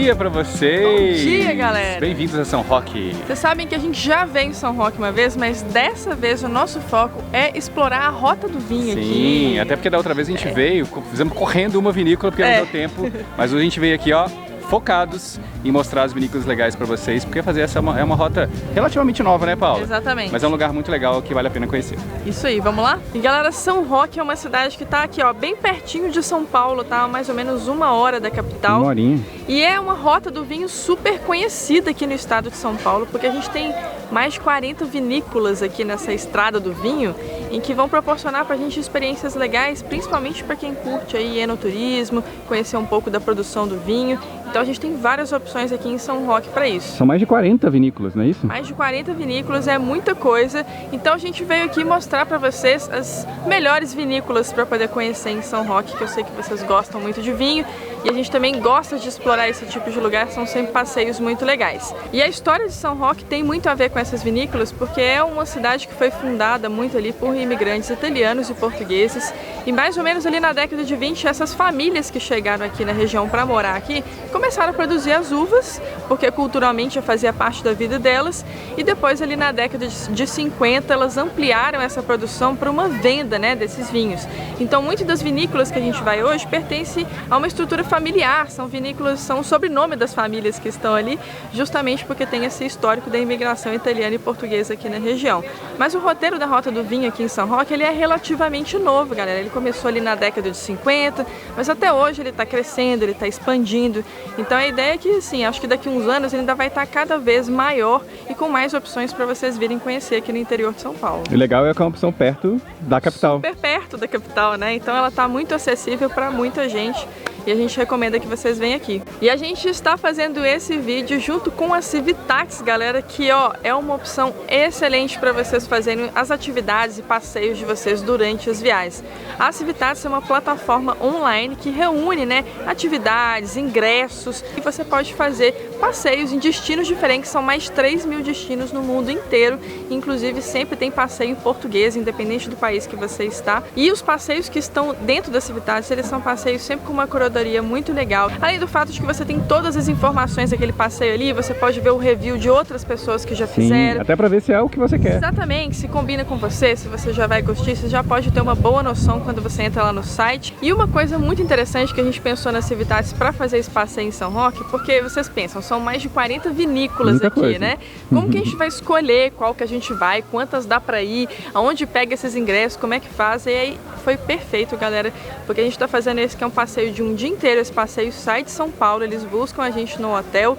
dia pra vocês! Bom dia, galera! Bem-vindos a São Roque! Vocês sabem que a gente já veio em São Roque uma vez, mas dessa vez o nosso foco é explorar a rota do vinho aqui. Sim, até porque da outra vez a gente veio, fizemos correndo uma vinícola porque não deu tempo, mas hoje a gente veio aqui, ó, focados em mostrar as vinícolas legais para vocês, porque fazer essa é uma rota relativamente nova, né, Paula? Exatamente. Mas é um lugar muito legal que vale a pena conhecer. Isso aí, vamos lá? E galera, São Roque é uma cidade que tá aqui, ó, bem pertinho de São Paulo, tá? Mais ou menos 1 hora da capital. 1 horinha. E é uma rota do vinho super conhecida aqui no estado de São Paulo, porque a gente tem mais de 40 vinícolas aqui nessa estrada do vinho, em que vão proporcionar pra gente experiências legais, principalmente para quem curte aí enoturismo, conhecer um pouco da produção do vinho. Então a gente tem várias opções aqui em São Roque para isso. São mais de 40 vinícolas, não é isso? Mais de 40 vinícolas, é muita coisa. Então a gente veio aqui mostrar para vocês as melhores vinícolas para poder conhecer em São Roque, que eu sei que vocês gostam muito de vinho. E a gente também gosta de explorar esse tipo de lugar, são sempre passeios muito legais. E a história de São Roque tem muito a ver com essas vinícolas, porque é uma cidade que foi fundada muito ali por imigrantes italianos e portugueses. E mais ou menos ali na década de 20, essas famílias que chegaram aqui na região para morar aqui, começaram a produzir as uvas, porque culturalmente já fazia parte da vida delas. E depois ali na década de 50, elas ampliaram essa produção para uma venda, né, desses vinhos. Então muitas das vinícolas que a gente vai hoje pertencem a uma estrutura familiar, são vinícolas, são o sobrenome das famílias que estão ali, justamente porque tem esse histórico da imigração italiana e portuguesa aqui na região. Mas o roteiro da Rota do Vinho aqui em São Roque, ele é relativamente novo, galera. Ele começou ali na década de 50, mas até hoje ele está crescendo, ele está expandindo. Então a ideia é que, assim, acho que daqui a uns anos ele ainda vai estar cada vez maior e com mais opções para vocês virem conhecer aqui no interior de São Paulo. O legal é que é uma opção perto da capital. Super perto da capital, né? Então ela está muito acessível para muita gente. E a gente recomenda que vocês venham aqui. E a gente está fazendo esse vídeo junto com a Civitatis, galera, que ó, é uma opção excelente para vocês fazerem as atividades e passeios de vocês durante as viagens. A Civitatis é uma plataforma online que reúne, né, atividades, ingressos, e você pode fazer passeios em destinos diferentes. São mais de 3.000 destinos no mundo inteiro. Inclusive sempre tem passeio em português, independente do país que você está. E os passeios que estão dentro da Civitatis, eles são passeios sempre com uma curadoria muito legal. Além do fato de que você tem todas as informações daquele passeio ali, você pode ver o review de outras pessoas que já fizeram. Sim, até pra ver se é o que você quer. Exatamente, se combina com você, se você já vai gostar, você já pode ter uma boa noção quando você entra lá no site. E uma coisa muito interessante que a gente pensou na Civitatis para fazer esse passeio em São Roque, porque vocês pensam, são mais de 40 vinícolas muita aqui, coisa, né? Como que a gente vai escolher qual que a gente vai, quantas dá pra ir, aonde pega esses ingressos, como é que faz? E aí foi perfeito, galera, porque a gente tá fazendo esse que é um passeio de um dia inteiro. Esse passeio sai de São Paulo, eles buscam a gente no hotel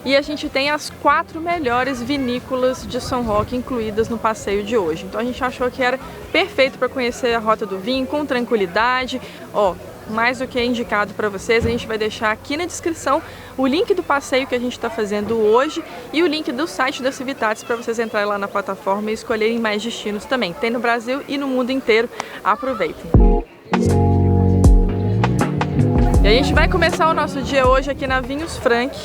e a gente tem as 4 melhores vinícolas de São Roque incluídas no passeio de hoje. Então a gente achou que era perfeito para conhecer a Rota do Vinho com tranquilidade. Ó, mais do que é indicado para vocês, a gente vai deixar aqui na descrição o link do passeio que a gente está fazendo hoje e o link do site da Civitatis para vocês entrarem lá na plataforma e escolherem mais destinos também. Tem no Brasil e no mundo inteiro. Aproveitem! E a gente vai começar o nosso dia hoje aqui na Vinhos Frank.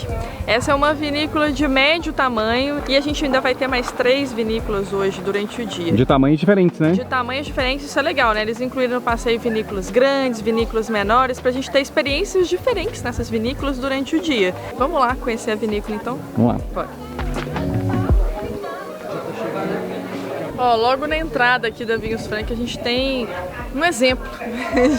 Essa é uma vinícola de médio tamanho e a gente ainda vai ter mais 3 vinícolas hoje durante o dia. De tamanhos diferentes, né? De tamanhos diferentes, isso é legal, né? Eles incluíram no passeio vinícolas grandes, vinícolas menores, pra gente ter experiências diferentes nessas vinícolas durante o dia. Vamos lá conhecer a vinícola então? Vamos lá. Bora. Ó, logo na entrada aqui da Vinhos Frank a gente tem um exemplo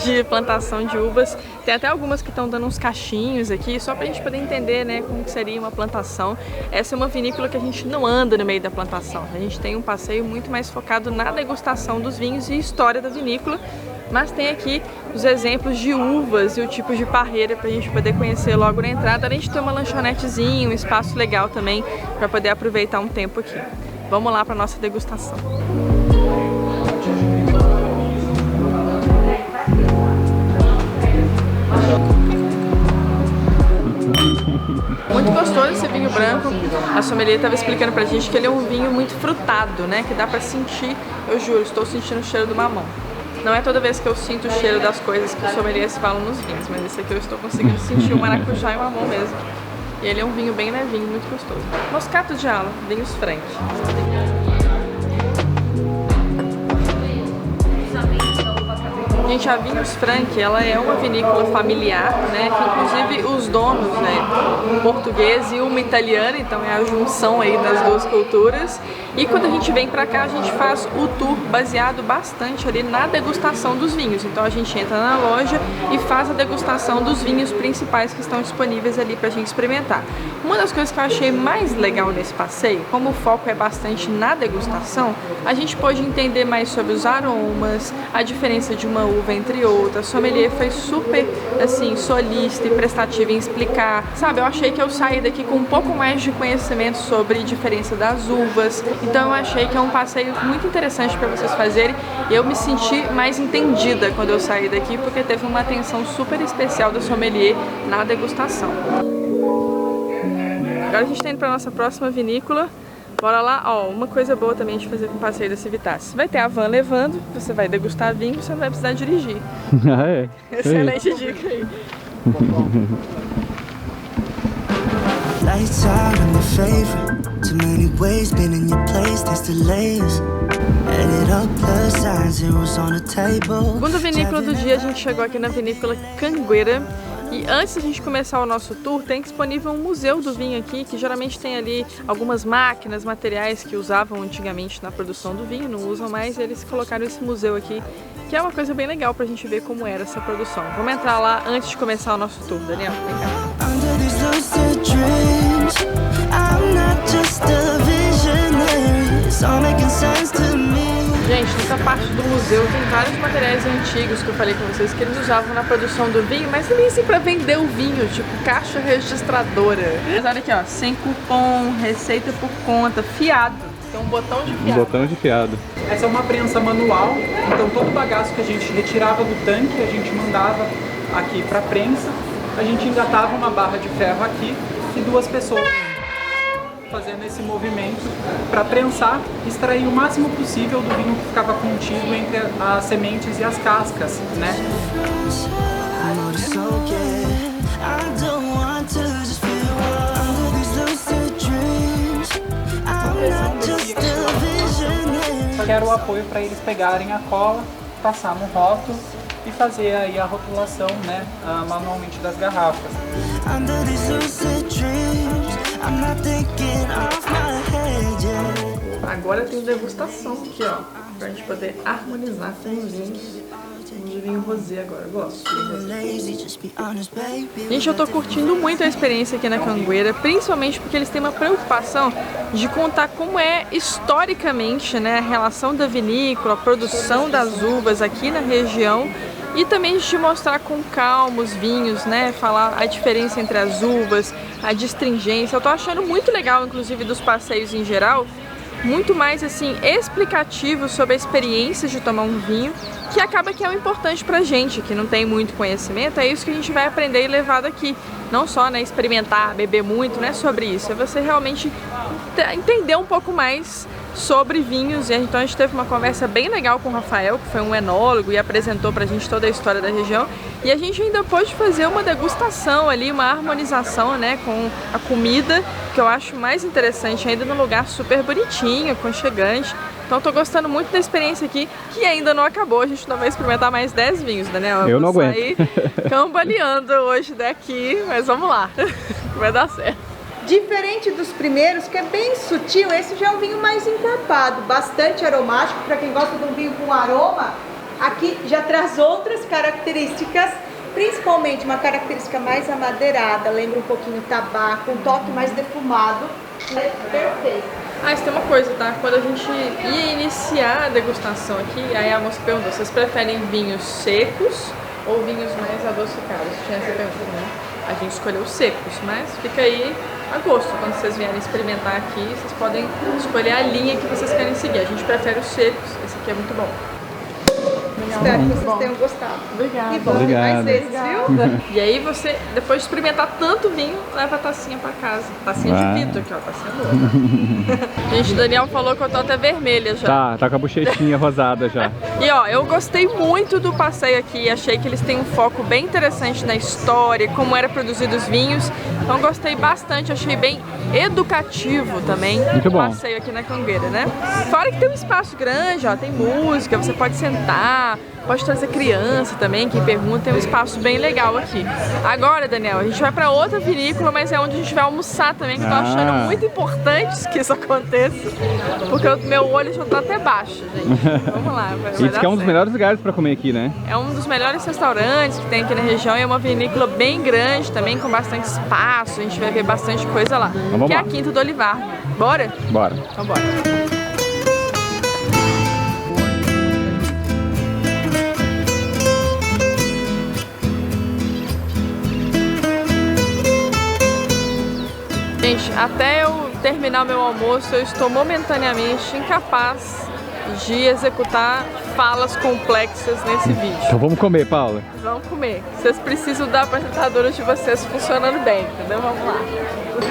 de plantação de uvas. Tem até algumas que estão dando uns cachinhos aqui, só pra gente poder entender, né, como que seria uma plantação. Essa é uma vinícola que a gente não anda no meio da plantação. A gente tem um passeio muito mais focado na degustação dos vinhos e história da vinícola. Mas tem aqui os exemplos de uvas e o tipo de parreira pra gente poder conhecer logo na entrada. Além de ter uma lanchonetezinha, um espaço legal também pra poder aproveitar um tempo aqui. Vamos lá para nossa degustação. Muito gostoso esse vinho branco. A sommelier estava explicando pra gente que ele é um vinho muito frutado, né? Que dá pra sentir, eu juro, estou sentindo o cheiro do mamão. Não é toda vez que eu sinto o cheiro das coisas que os sommeliers falam nos vinhos, mas esse aqui eu estou conseguindo sentir o maracujá e o mamão mesmo. E ele é um vinho bem levinho, muito gostoso. Moscato de Ala, Vinhos Frank. Gente, a Vinhos Frank, ela é uma vinícola familiar, né? Que inclusive os donos, né, um português e uma italiana, então é a junção aí das duas culturas. E quando a gente vem pra cá, a gente faz o tour baseado bastante ali na degustação dos vinhos. Então a gente entra na loja e faz a degustação dos vinhos principais que estão disponíveis ali pra gente experimentar. Uma das coisas que eu achei mais legal nesse passeio, como o foco é bastante na degustação, a gente pôde entender mais sobre os aromas, a diferença de uma uva entre outras. A sommelier foi super, assim, solícita e prestativa em explicar. Sabe, eu achei que eu saí daqui com um pouco mais de conhecimento sobre a diferença das uvas. Então eu achei que é um passeio muito interessante para vocês fazerem. E eu me senti mais entendida quando eu saí daqui, porque teve uma atenção super especial da sommelier na degustação. Agora a gente tá indo pra nossa próxima vinícola. Bora lá, ó, uma coisa boa também de fazer com o passeio da Civitas. Vai ter a van levando, você vai degustar vinho, você não vai precisar dirigir. Ah, é? Excelente dica aí. Segunda vinícola do dia, a gente chegou aqui na vinícola Cangueira. E antes da gente começar o nosso tour, tem disponível um museu do vinho aqui, que geralmente tem ali algumas máquinas, materiais que usavam antigamente na produção do vinho, não usam mais, e eles colocaram esse museu aqui, que é uma coisa bem legal pra gente ver como era essa produção. Vamos entrar lá antes de começar o nosso tour, Daniel, vem cá. Gente, nessa parte do museu tem vários materiais antigos que eu falei com vocês que eles usavam na produção do vinho, mas nem assim pra vender o vinho, tipo caixa registradora. Mas olha aqui, ó, sem cupom, receita por conta, fiado. Tem um botão de fiado. Um botão de fiado. Essa é uma prensa manual, então todo o bagaço que a gente retirava do tanque, a gente mandava aqui pra prensa. A gente engatava uma barra de ferro aqui e duas pessoas fazendo esse movimento para prensar e extrair o máximo possível do vinho que ficava contido entre as sementes e as cascas, né? Quero o apoio para eles pegarem a cola, passar no rótulo e fazer aí a rotulação, né, manualmente das garrafas. Agora tem degustação aqui, ó, pra gente poder harmonizar com os vinhos. De vinho rosé agora, eu gosto. Gente, eu tô curtindo muito a experiência aqui na Cangueira, principalmente porque eles têm uma preocupação de contar como é historicamente, né, a relação da vinícola, a produção das uvas aqui na região. E também de mostrar com calma os vinhos, né? Falar a diferença entre as uvas, a distringência. Eu tô achando muito legal, inclusive, dos passeios em geral. Muito mais, assim, explicativo sobre a experiência de tomar um vinho, que acaba que é o importante pra gente, que não tem muito conhecimento. É isso que a gente vai aprender e levar daqui. Não só, né, experimentar, beber muito, não é sobre isso. É você realmente entender um pouco mais sobre vinhos. E então a gente teve uma conversa bem legal com o Rafael, que foi um enólogo e apresentou pra gente toda a história da região. E a gente ainda pôde fazer uma degustação ali, uma harmonização, né, com a comida, que eu acho mais interessante, ainda num lugar super bonitinho, aconchegante. Então eu tô gostando muito da experiência aqui, que ainda não acabou. A gente não vai experimentar mais 10 vinhos, Daniel. Eu não aguento. Sair cambaleando hoje daqui, mas vamos lá, vai dar certo. Diferente dos primeiros, que é bem sutil, esse já é um vinho mais encorpado, bastante aromático. Para quem gosta de um vinho com aroma, aqui já traz outras características, principalmente uma característica mais amadeirada, lembra um pouquinho o tabaco, um toque mais defumado. É perfeito. Ah, isso tem uma coisa, tá? Quando a gente ia iniciar a degustação aqui, aí a moça perguntou, vocês preferem vinhos secos ou vinhos mais adocicados? Tinha essa pergunta, né? A gente escolheu secos, mas fica aí a gosto. Quando vocês vierem experimentar aqui, vocês podem escolher a linha que vocês querem seguir. A gente prefere os secos, esse aqui é muito bom. Espero que vocês tenham gostado. Obrigada. E voltem mais vezes, viu? E aí você, depois de experimentar tanto vinho, leva a tacinha pra casa. Tacinha de vidro aqui, ó, tacinha boa. Gente, o Daniel falou que eu tô até vermelha já. Tá com a bochechinha rosada já. E ó, eu gostei muito do passeio aqui, achei que eles têm um foco bem interessante na história, como era produzido os vinhos. Então gostei bastante, achei bem educativo também o passeio aqui na Cangueira, né? Fora que tem um espaço grande, ó, tem música, você pode sentar, Pode trazer criança também, quem pergunta, tem um espaço bem legal aqui. Agora, Daniel, a gente vai pra outra vinícola, mas é onde a gente vai almoçar também, que eu tô achando muito importante que isso aconteça, porque o meu olho já tá até baixo, gente. Vamos lá, vai Diz que é um dos certo. melhores lugares pra comer aqui, né? É um dos melhores restaurantes que tem aqui na região e é uma vinícola bem grande também, com bastante espaço, a gente vai ver bastante coisa lá, vamos que é lá. a Quinta do Olivar. Bora? Bora. Então bora. Gente, até eu terminar meu almoço, eu estou momentaneamente incapaz de executar falas complexas nesse vídeo. Então vamos comer, Paula. Vamos comer. Vocês precisam da apresentadora de vocês funcionando bem, entendeu? Vamos lá.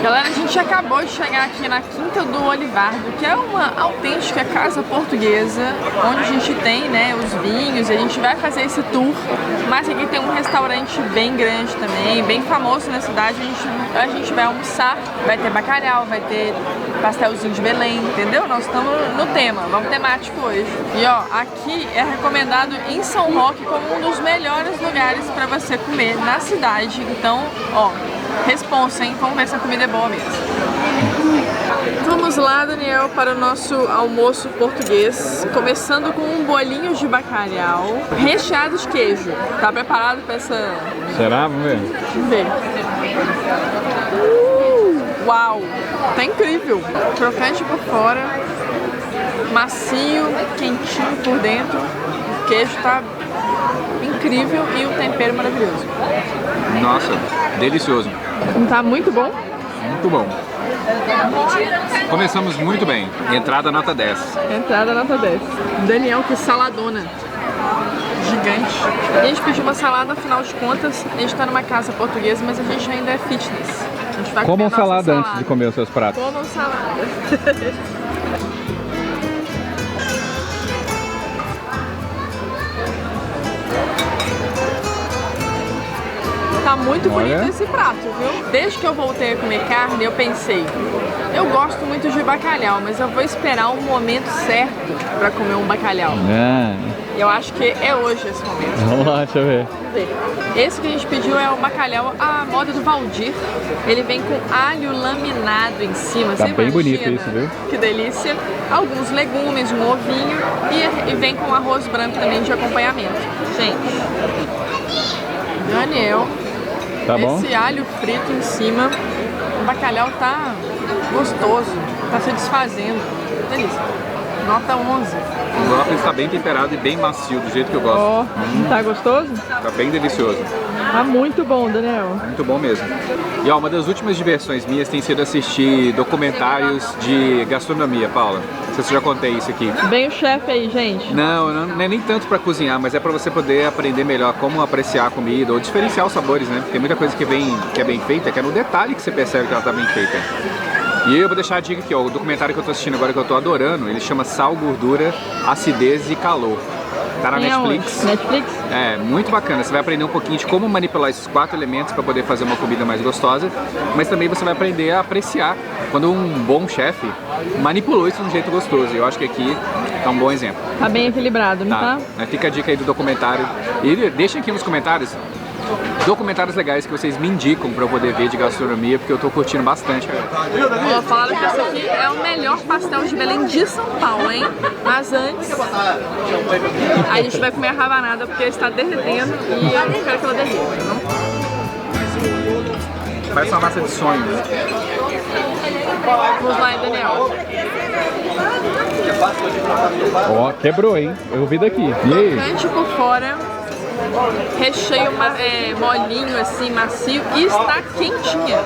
Galera, a gente acabou de chegar aqui na Quinta do Olivardo, que é uma autêntica casa portuguesa, onde a gente tem, né, os vinhos, e a gente vai fazer esse tour, mas aqui tem um restaurante bem grande também, bem famoso na cidade, a gente vai almoçar, vai ter bacalhau, vai ter pastelzinho de Belém, entendeu? Nós estamos no tema, vamos temático hoje. E ó, aqui é recomendado em São Roque como um dos melhores lugares para você comer na cidade, então, ó, responsa, hein? Vamos ver se a comida é boa mesmo. Vamos lá, Daniel, para o nosso almoço português, começando com um bolinho de bacalhau recheado de queijo. Tá preparado para essa... Será? Vamos ver. Vamos ver. Uau! Tá incrível! Crocante por fora, macio, quentinho por dentro. O queijo tá incrível e o tempero maravilhoso. Nossa, delicioso. Tá muito bom? Muito bom. Começamos muito bem. Entrada nota 10. Entrada nota 10. Daniel, que saladona. Gigante. A gente pediu uma salada, afinal de contas, a gente tá numa casa portuguesa, mas a gente ainda é fitness. A gente vai comer Comam a nossa salada antes de comer os seus pratos. Comam salada. Tá muito bonito Olha. esse prato, viu? Desde que eu voltei a comer carne, eu pensei, eu gosto muito de bacalhau, mas eu vou esperar um momento certo pra comer um bacalhau. Eu acho que é hoje esse momento. Vamos lá, deixa eu ver. Vamos ver. Esse que a gente pediu é o bacalhau à moda do Valdir. Ele vem com alho laminado em cima. Tá Você bem imagina? bonito isso, viu? Que delícia. Alguns legumes, um ovinho e vem com arroz branco também de acompanhamento. Gente, Daniel, Tá bom? esse alho frito em cima, o bacalhau tá gostoso, tá se desfazendo. Delícia. Nota 11. O brócolis está bem temperado e bem macio, do jeito que eu gosto. Ó, tá gostoso? Tá bem delicioso. Tá muito bom, Daniel. Muito bom mesmo. E ó, uma das últimas diversões minhas tem sido assistir documentários de gastronomia, Paula. Não sei se eu já contei isso aqui. Bem o chefe aí, gente. Não é nem tanto para cozinhar, mas é para você poder aprender melhor como apreciar a comida ou diferenciar os sabores, né? Tem muita coisa que é bem feita, que é no detalhe que você percebe que ela tá bem feita. E eu vou deixar a dica aqui, ó, o documentário que eu tô assistindo agora, que eu tô adorando, ele chama Sal, Gordura, Acidez e Calor. Tá na Netflix. Netflix? É, muito bacana. Você vai aprender um pouquinho de como manipular esses 4 elementos para poder fazer uma comida mais gostosa, mas também você vai aprender a apreciar quando um bom chefe manipulou isso de um jeito gostoso. E eu acho que aqui tá um bom exemplo. Tá bem equilibrado, não tá? Fica a dica aí do documentário. E deixem aqui nos comentários documentários legais que vocês me indicam para eu poder ver de gastronomia, porque eu tô curtindo bastante. Ó, falaram que esse aqui é o melhor pastel de Belém de São Paulo, hein? Mas antes, a gente vai comer a rabanada porque está derretendo e eu não quero que ela derreta. Parece uma massa de sonho. Vamos lá, Daniel. Ó, quebrou, hein? Eu vi daqui. E aí? Crocante por fora, recheio molinho assim, macio e está quentinha.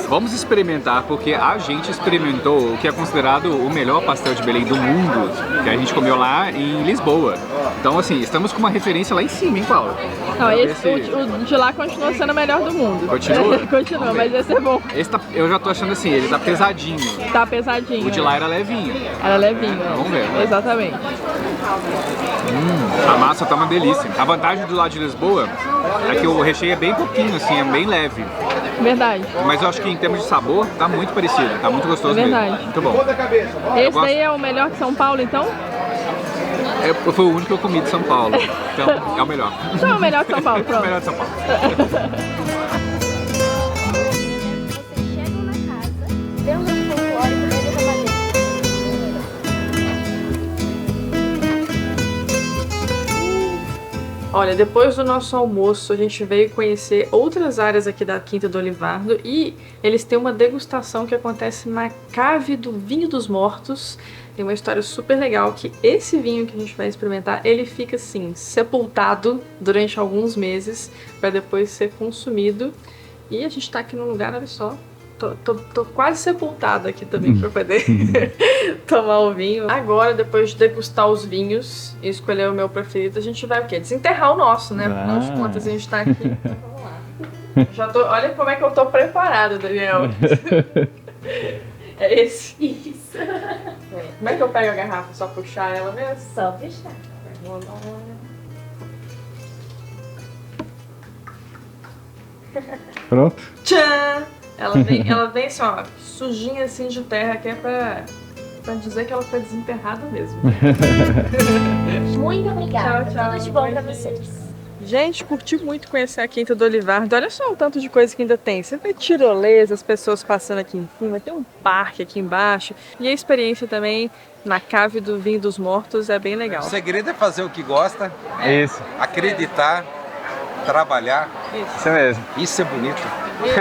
Vamos experimentar, porque a gente experimentou o que é considerado o melhor pastel de Belém do mundo, que a gente comeu lá em Lisboa. Então, assim, estamos com uma referência lá em cima, hein, Paula? Não, Esse- o de lá continua sendo o melhor do mundo. Continua? Continua, mas esse é bom. Esse tá, eu já tô achando assim, ele tá pesadinho. Tá pesadinho. O de lá era levinho. Era levinho. Vamos ver. Exatamente. A massa tá uma delícia. A vantagem do lado de Lisboa é que o recheio é bem pouquinho, assim, é bem leve. Verdade. Mas eu acho que em termos de sabor, tá muito parecido. Tá muito gostoso É verdade. mesmo. Muito bom. Esse gosto. daí é o melhor que São Paulo, então? Foi o único que eu comi de São Paulo, então é o melhor. Então é o melhor de São Paulo, É o pronto. melhor de São Paulo. Olha, depois do nosso almoço, a gente veio conhecer outras áreas aqui da Quinta do Olivardo e eles têm uma degustação que acontece na Cave do Vinho dos Mortos. Tem uma história super legal que esse vinho que a gente vai experimentar, ele fica assim, sepultado durante alguns meses para depois ser consumido. E a gente tá aqui num lugar, olha só, tô quase sepultada aqui também para poder tomar o vinho. Agora, depois de degustar os vinhos e escolher o meu preferido, a gente vai o quê? Desenterrar o nosso, né? Afinal de contas, a gente tá aqui. Então, vamos lá. Já tô, olha como é que eu tô preparada, Daniel. É esse? Isso. Como é que eu pego a garrafa? Só puxar ela mesmo? Só puxar. Pronto? Tchan! Ela vem assim, ó, sujinha assim de terra, que é pra dizer que ela foi desenterrada mesmo. Muito obrigada. Tchau, tchau. Tudo de bom pra vocês. Gente, curti muito conhecer a Quinta do Olivardo. Olha só o tanto de coisa que ainda tem. Você vê tirolesa, as pessoas passando aqui em cima, tem um parque aqui embaixo. E a experiência também na Cave do Vinho dos Mortos é bem legal. O segredo é fazer o que gosta, Isso, acreditar, trabalhar. isso mesmo. Isso é bonito. Muito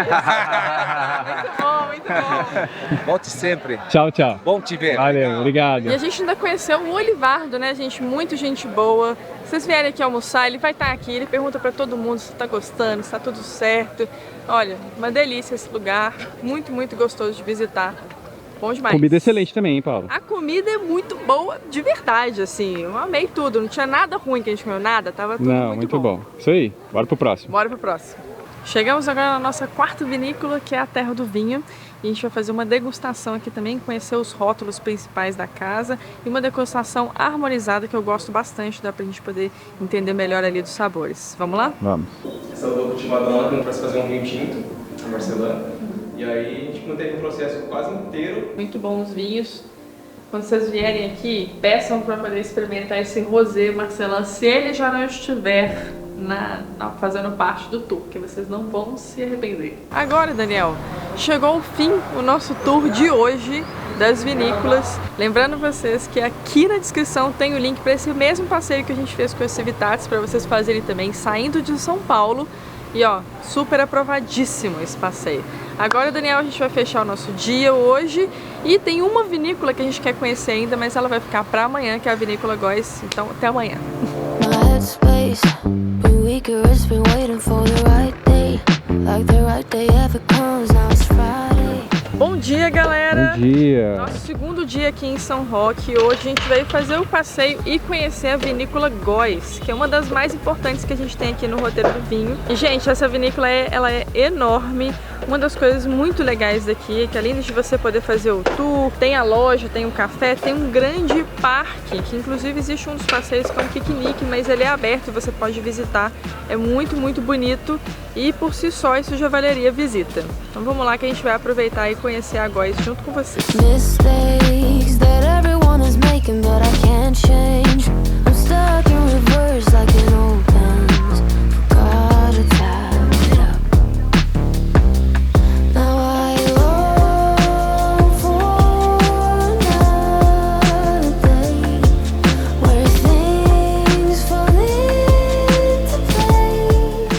bom, muito bom. Volte sempre. Tchau, tchau. Bom te ver. Valeu, obrigado. E a gente ainda conheceu o Olivardo, né, gente? Muito gente boa. Se vocês vierem aqui almoçar, ele vai estar aqui. Ele pergunta pra todo mundo se tá gostando, se tá tudo certo. Olha, uma delícia esse lugar. Muito, muito gostoso de visitar. Bom demais. Comida excelente também, hein, Paulo? A comida é muito boa, de verdade, assim. Eu amei tudo. Não tinha nada ruim que a gente comeu, nada. Tava tudo Não, muito bom. Isso aí, bora pro próximo. Bora pro próximo. Chegamos agora na nossa quarta vinícola, que é a Terra do Vinho. E a gente vai fazer uma degustação aqui também, conhecer os rótulos principais da casa. E uma degustação harmonizada que eu gosto bastante, dá pra gente poder entender melhor ali dos sabores. Vamos lá? Vamos. Essa é o cultivadora para se fazer um vinho tinto em Barcelona. E aí a gente manteve o processo quase inteiro. Muito bons vinhos. Quando vocês vierem aqui, peçam para poder experimentar esse rosé Marcelin, se ele já não estiver fazendo parte do tour, que vocês não vão se arrepender. Agora, Daniel, chegou o fim o nosso tour de hoje das vinícolas. Lembrando vocês que aqui na descrição tem o link para esse mesmo passeio que a gente fez com a Civitatis, para vocês fazerem também saindo de São Paulo. E ó, super aprovadíssimo esse passeio. Agora, Daniel, a gente vai fechar o nosso dia hoje e tem uma vinícola que a gente quer conhecer ainda, mas ela vai ficar para amanhã, que é a Vinícola Góis. Então, até amanhã. Bom dia, galera! Bom dia! Nosso segundo dia aqui em São Roque. Hoje a gente veio fazer o passeio e conhecer a Vinícola Góis, que é uma das mais importantes que a gente tem aqui no roteiro do vinho. E, gente, essa vinícola ela é enorme. Uma das coisas muito legais daqui é que, além de você poder fazer o tour, tem a loja, tem o café, tem um grande parque, que inclusive existe um dos passeios que é um piquenique, mas ele é aberto e você pode visitar. É muito, muito bonito e por si só isso já valeria a visita. Então vamos lá que a gente vai aproveitar e conhecer a Góis junto com vocês.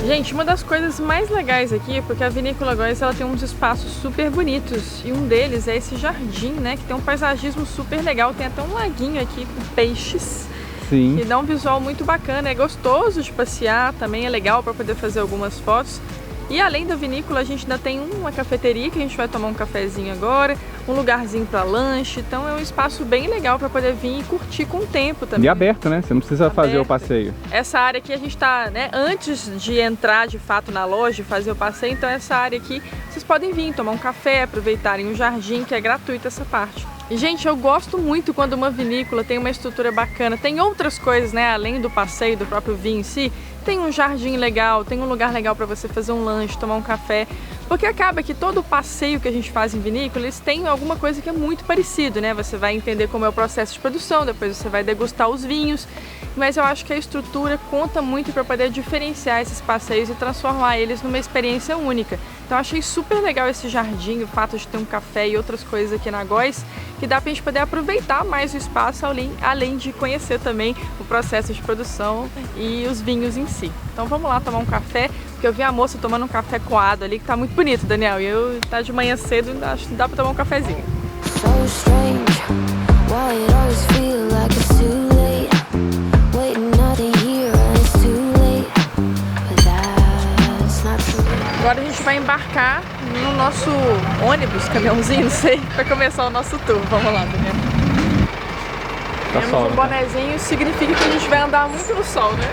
Gente, uma das coisas mais legais aqui é porque a Vinícola Góis ela tem uns espaços super bonitos e um deles é esse jardim, né, que tem um paisagismo super legal, tem até um laguinho aqui com peixes. Sim. Que dá um visual muito bacana, é gostoso de passear, também é legal para poder fazer algumas fotos. E além da vinícola, a gente ainda tem uma cafeteria que a gente vai tomar um cafezinho agora, um lugarzinho para lanche, então é um espaço bem legal para poder vir e curtir com o tempo também. E aberto, né? Você não precisa fazer o passeio. Essa área aqui a gente tá, né, antes de entrar de fato na loja e fazer o passeio, então essa área aqui vocês podem vir tomar um café, aproveitarem o jardim, que é gratuito essa parte. E, gente, eu gosto muito quando uma vinícola tem uma estrutura bacana, tem outras coisas, né, além do passeio, do próprio vinho em si, tem um jardim legal, tem um lugar legal para você fazer um lanche, tomar um café, Porque acaba que todo o passeio que a gente faz em vinícola, eles têm alguma coisa que é muito parecido, né? Você vai entender como é o processo de produção, depois você vai degustar os vinhos, mas eu acho que a estrutura conta muito para poder diferenciar esses passeios e transformar eles numa experiência única. Então eu achei super legal esse jardim, o fato de ter um café e outras coisas aqui na Góis, que dá pra gente poder aproveitar mais o espaço, além de conhecer também o processo de produção e os vinhos em si. Então vamos lá tomar um café, porque eu vi a moça tomando um café coado ali, que tá muito bonito, Daniel, e eu tá de manhã cedo, acho que dá pra tomar um cafezinho. Agora a gente vai embarcar no nosso ônibus, caminhãozinho, não sei, para começar o nosso tour. Vamos lá, Daniel. Temos um bonezinho, significa que a gente vai andar muito no sol, né?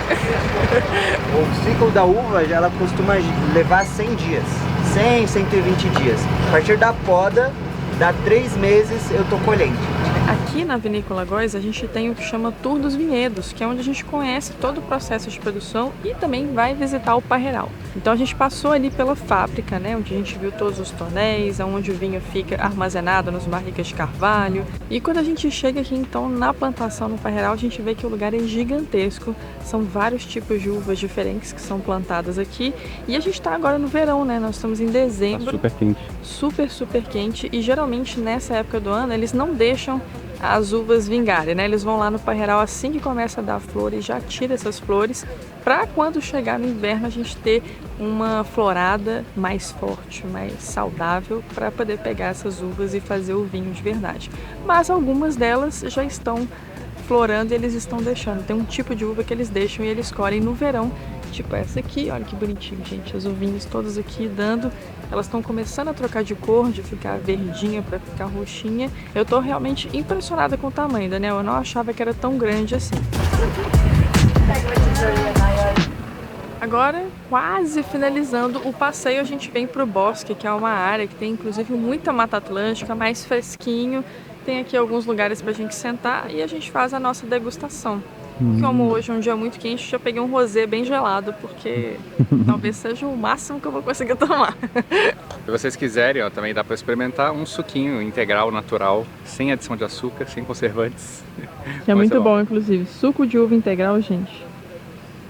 O ciclo da uva, ela costuma levar 100 dias, 100, 120 dias. A partir da poda, dá 3 meses eu tô colhendo. Aqui na Vinícola Góis a gente tem o que chama Tour dos Vinhedos, que é onde a gente conhece todo o processo de produção e também vai visitar o parreiral. Então a gente passou ali pela fábrica, né, onde a gente viu todos os tonéis, onde o vinho fica armazenado nos barricas de carvalho. E quando a gente chega aqui então na plantação no parreiral, a gente vê que o lugar é gigantesco. São vários tipos de uvas diferentes que são plantadas aqui. E a gente está agora no verão, né? Nós estamos em dezembro. Tá super quente. Super quente. E geralmente nessa época do ano eles não deixam as uvas vingarem, né? Eles vão lá no parreiral assim que começa a dar flor e já tira essas flores para quando chegar no inverno a gente ter uma florada mais forte, mais saudável para poder pegar essas uvas e fazer o vinho de verdade. Mas algumas delas já estão florando e eles estão deixando. Tem um tipo de uva que eles deixam e eles colhem no verão, tipo essa aqui. Olha que bonitinho, gente. As uvinhas todas aqui dando. Elas estão começando a trocar de cor, de ficar verdinha para ficar roxinha. Eu tô realmente impressionada com o tamanho, Daniel. Eu não achava que era tão grande assim. Agora, quase finalizando o passeio, a gente vem pro bosque, que é uma área que tem inclusive muita mata atlântica, mais fresquinho. Tem aqui alguns lugares pra gente sentar e a gente faz a nossa degustação. Como hoje é um dia muito quente, já peguei um rosé bem gelado, porque talvez seja o máximo que eu vou conseguir tomar. Se vocês quiserem, ó, também dá para experimentar um suquinho integral, natural, sem adição de açúcar, sem conservantes. Que é muito bom, inclusive. Suco de uva integral, gente.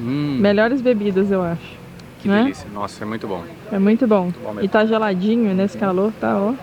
Melhores bebidas, eu acho. Que delícia. Nossa, é muito bom. É muito bom. Muito bom mesmo. E tá geladinho nesse calor, tá, ó.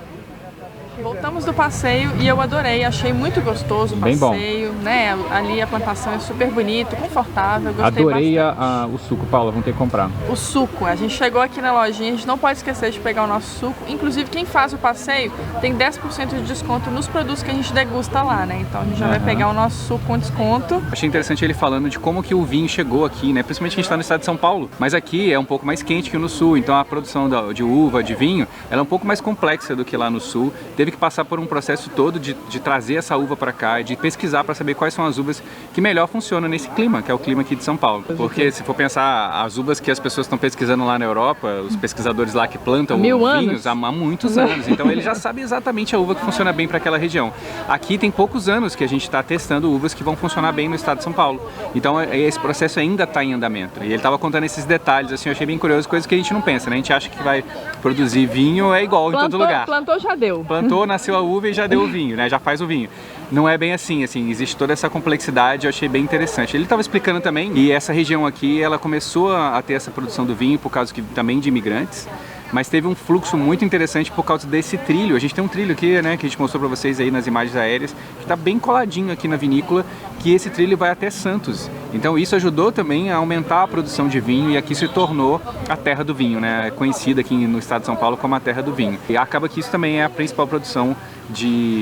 Voltamos do passeio e eu adorei, achei muito gostoso o passeio, né? Ali a plantação é super bonita, confortável, gostei Adorei bastante. o suco, Paula, vamos ter que comprar. O suco, a gente chegou aqui na lojinha, a gente não pode esquecer de pegar o nosso suco. Inclusive quem faz o passeio tem 10% de desconto nos produtos que a gente degusta lá, né? Então a gente já vai pegar o nosso suco com desconto. Achei interessante ele falando de como que o vinho chegou aqui, né? Principalmente a gente está no estado de São Paulo, mas aqui é um pouco mais quente que no sul, então a produção de uva, de vinho, ela é um pouco mais complexa do que lá no sul. Teve que passar por um processo todo de trazer essa uva para cá, de pesquisar para saber quais são as uvas que melhor funcionam nesse clima, que é o clima aqui de São Paulo. Porque se for pensar, as uvas que as pessoas estão pesquisando lá na Europa, os pesquisadores lá que plantam vinhos há muitos anos, então ele já sabe exatamente a uva que funciona bem para aquela região. Aqui tem poucos anos que a gente está testando uvas que vão funcionar bem no estado de São Paulo. Então esse processo ainda está em andamento. E ele estava contando esses detalhes, assim, eu achei bem curioso, coisas que a gente não pensa, né? A gente acha que vai produzir vinho é igual em todo lugar. Plantou, já deu. Plantou, nasceu a uva e já deu o vinho, né? Já faz o vinho. Não é bem assim, existe toda essa complexidade, eu achei bem interessante. Ele estava explicando também, e essa região aqui, ela começou a ter essa produção do vinho por causa também de imigrantes, mas teve um fluxo muito interessante por causa desse trilho. A gente tem um trilho aqui, né, que a gente mostrou para vocês aí nas imagens aéreas, que está bem coladinho aqui na vinícola, que esse trilho vai até Santos. Então isso ajudou também a aumentar a produção de vinho e aqui se tornou a terra do vinho, né, conhecida aqui no estado de São Paulo como a terra do vinho. E acaba que isso também é a principal produção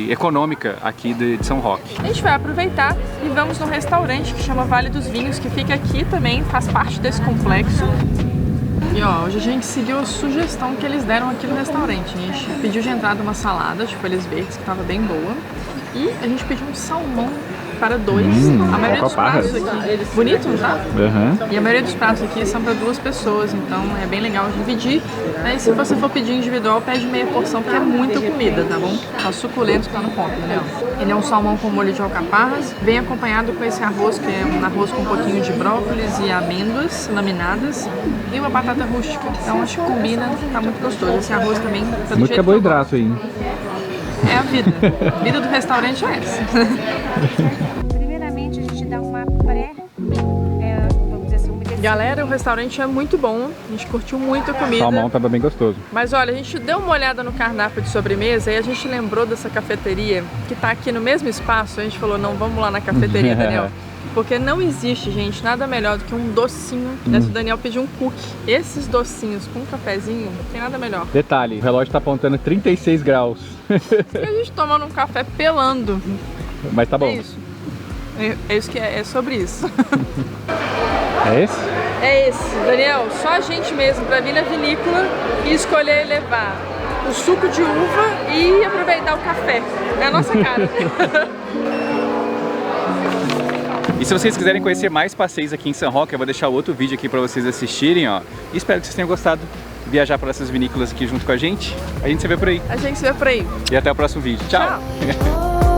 econômica aqui de São Roque. A gente vai aproveitar e vamos num restaurante que chama Vale dos Vinhos, que fica aqui também, faz parte desse complexo. E ó, hoje a gente seguiu a sugestão que eles deram aqui no restaurante. A gente pediu de entrada uma salada de folhas verdes, que estava bem boa. E a gente pediu um salmão para 2. A maioria dos pratos aqui, bonito, não tá? E a maioria dos pratos aqui são para 2 pessoas, então é bem legal dividir. E se você for pedir individual, pede meia porção, porque é muita comida, tá bom? Tá suculento, tá no ponto, entendeu? Ele é um salmão com molho de alcaparras, vem acompanhado com esse arroz, que é um arroz com um pouquinho de brócolis e amêndoas laminadas e uma batata rústica. Então acho que combina, tá muito gostoso. Esse arroz também tá do Muito jeito carboidrato aí. É a vida. A vida do restaurante é essa. Primeiramente a gente dá uma vamos dizer assim, umedecida. Galera, o restaurante é muito bom. A gente curtiu muito a comida. O salmão tava bem gostoso. Mas olha, a gente deu uma olhada no cardápio de sobremesa e a gente lembrou dessa cafeteria que tá aqui no mesmo espaço. A gente falou, não, vamos lá na cafeteria, Daniel. Porque não existe, gente, nada melhor do que um docinho. O Daniel pediu um cookie. Esses docinhos com um cafezinho, não tem nada melhor. Detalhe, o relógio tá apontando 36 graus. E a gente tomando um café pelando. Mas tá bom. É isso. É isso que é sobre isso. É esse? É esse. Daniel, só a gente mesmo pra vir na vinícola e escolher levar o suco de uva e aproveitar o café. É a nossa cara. E se vocês quiserem conhecer mais passeios aqui em São Roque, eu vou deixar outro vídeo aqui para vocês assistirem, ó. E espero que vocês tenham gostado de viajar por essas vinícolas aqui junto com a gente. A gente se vê por aí. A gente se vê por aí. E até o próximo vídeo. Tchau. Tchau.